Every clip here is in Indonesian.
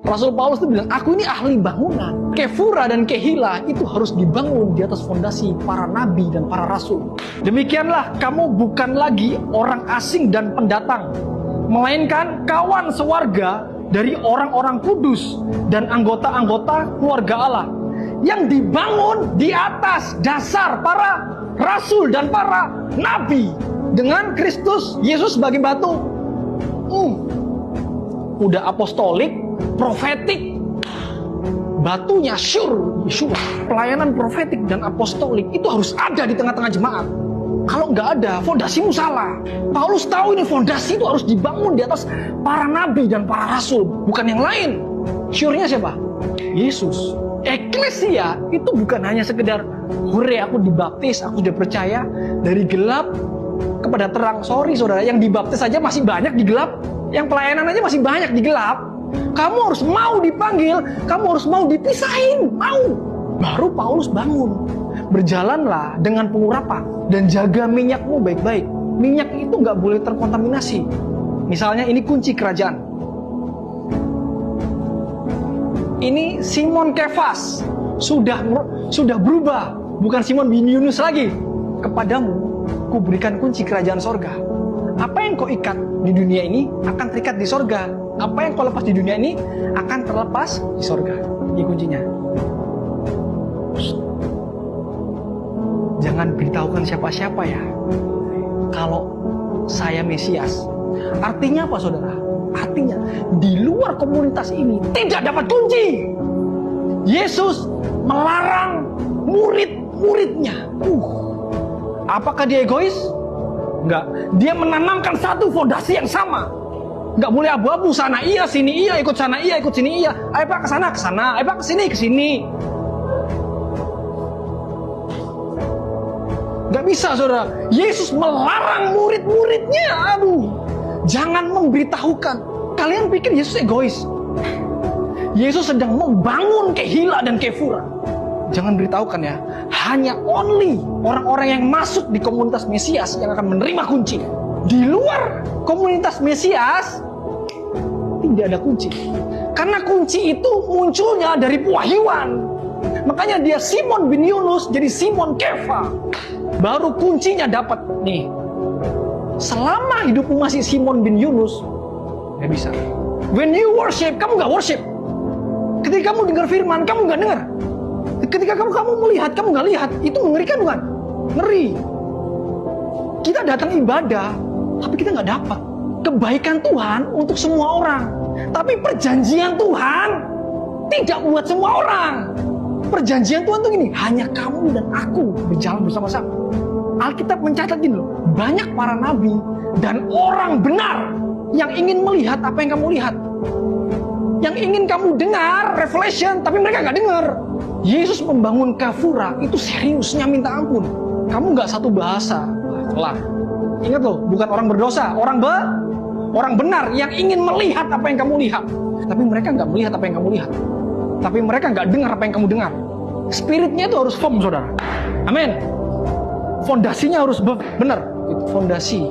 Rasul Paulus itu bilang, aku ini ahli bangunan. Kefura dan Kehila itu harus dibangun di atas fondasi para nabi dan para rasul. Demikianlah kamu bukan lagi orang asing dan pendatang, melainkan kawan sewarga dari orang-orang kudus dan anggota-anggota keluarga Allah yang dibangun di atas dasar para rasul dan para nabi dengan Kristus Yesus sebagai batu. Udah apostolik, profetik, batunya Yeshua. Pelayanan profetik dan apostolik itu harus ada di tengah-tengah jemaat. Kalau nggak ada, fondasimu salah. Paulus tahu ini fondasi itu harus dibangun di atas para nabi dan para rasul, bukan yang lain. Sure-nya siapa? Yesus. Eklesia itu bukan hanya sekedar hore aku dibaptis, aku sudah percaya, dari gelap kepada terang. Sorry saudara, yang dibaptis saja masih banyak di gelap, yang pelayanan aja masih banyak di gelap. Kamu harus mau dipanggil, kamu harus mau dipisahin, mau. Baru Paulus bangun. Berjalanlah dengan pengurapan dan jaga minyakmu baik-baik. Minyak itu nggak boleh terkontaminasi. Misalnya ini kunci kerajaan. Ini Simon Kefas sudah berubah, bukan Simon bin Yunus lagi. Kepadamu kuberikan kunci kerajaan sorga. Apa yang kau ikat di dunia ini akan terikat di sorga. Apa yang kau lepas di dunia ini akan terlepas di sorga. Ini kuncinya. Jangan beritahukan siapa-siapa ya kalau saya Mesias. Artinya apa saudara? Artinya di luar komunitas ini tidak dapat kunci. Yesus melarang murid-muridnya. Apakah dia egois? Enggak. Dia menanamkan satu fondasi yang sama. Enggak boleh abu-abu, sana iya, sini iya, ikut sana iya, ikut sini iya. Ayo Pak ke sana, ayo Pak ke sini. Gak bisa saudara. Yesus melarang murid-muridnya. Jangan memberitahukan. Kalian pikir Yesus egois? Yesus sedang membangun Kehila dan Kefura. Jangan beritahukan ya. Hanya only orang-orang yang masuk di komunitas Mesias yang akan menerima kunci. Di luar komunitas Mesias tidak ada kunci. Karena kunci itu munculnya dari pewahyuan. Makanya dia Simon bin Yunus jadi Simon Kefa. Baru kuncinya dapat nih. Selama hidupmu masih Simon bin Yunus, gak bisa. When you worship, kamu gak worship. Ketika kamu dengar firman, kamu gak dengar. Ketika kamu melihat, kamu gak lihat. Itu mengerikan bukan? Ngeri. Kita datang ibadah, tapi kita gak dapat kebaikan Tuhan untuk semua orang. Tapi perjanjian Tuhan tidak buat semua orang. Perjanjian Tuhan tuh gini, hanya kamu dan aku berjalan bersama-sama. Alkitab mencatat gini loh, banyak para nabi dan orang benar yang ingin melihat apa yang kamu lihat. Yang ingin kamu dengar, revelation, tapi mereka gak dengar. Yesus membangun Kefura itu seriusnya minta ampun. Kamu gak satu bahasa. Lah, ingat loh, bukan orang berdosa, orang benar yang ingin melihat apa yang kamu lihat. Tapi mereka gak melihat apa yang kamu lihat. Tapi mereka gak dengar apa yang kamu dengar. Spiritnya itu harus firm saudara. Amin. Fondasinya harus benar. Itu fondasi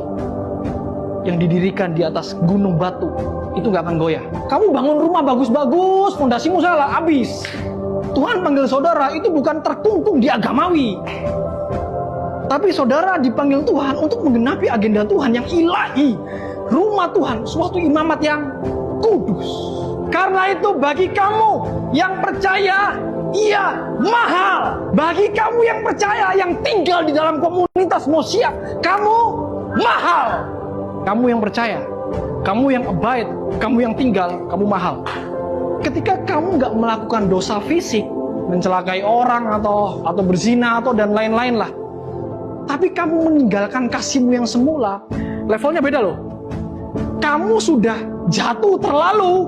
yang didirikan di atas gunung batu. Itu gak akan goyah. Kamu bangun rumah bagus-bagus, fondasimu salah, habis. Tuhan panggil saudara itu bukan terkungkung di agamawi. Tapi saudara dipanggil Tuhan untuk menggenapi agenda Tuhan yang ilahi. Rumah Tuhan, suatu imamat yang kudus. Karena itu bagi kamu yang percaya, ia mahal. Bagi kamu yang percaya, yang tinggal di dalam komunitas Mosiak, kamu mahal. Kamu yang percaya, kamu yang abide, kamu yang tinggal, kamu mahal. Ketika kamu gak melakukan dosa fisik, mencelakai orang atau berzina atau dan lain-lain lah, tapi kamu meninggalkan kasihmu yang semula, levelnya beda loh. Kamu sudah jatuh terlalu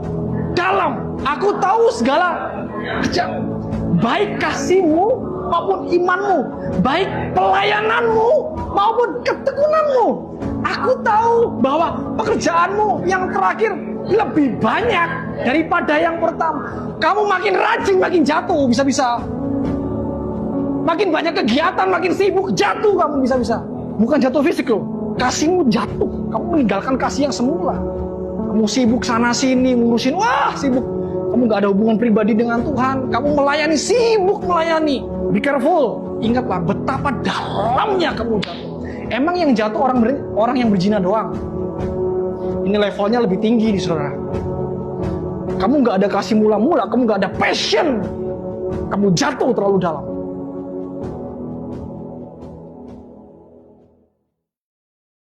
dalam. Aku tahu segala baik kasihmu maupun imanmu, baik pelayananmu maupun ketekunanmu. Aku tahu bahwa pekerjaanmu yang terakhir lebih banyak daripada yang pertama. Kamu makin rajin, makin jatuh bisa-bisa. Makin banyak kegiatan, makin sibuk, jatuh kamu bisa-bisa. Bukan jatuh fisik loh, kasihmu jatuh. Kamu meninggalkan kasih yang semula. Kamu sibuk sana sini ngurusin, wah sibuk. Kamu gak ada hubungan pribadi dengan Tuhan. Kamu melayani, sibuk melayani. Be careful. Ingatlah betapa dalamnya kamu jatuh. Emang yang jatuh orang yang berzina doang. Ini levelnya lebih tinggi nih saudara. Kamu gak ada kasih mula-mula, kamu gak ada passion. Kamu jatuh terlalu dalam.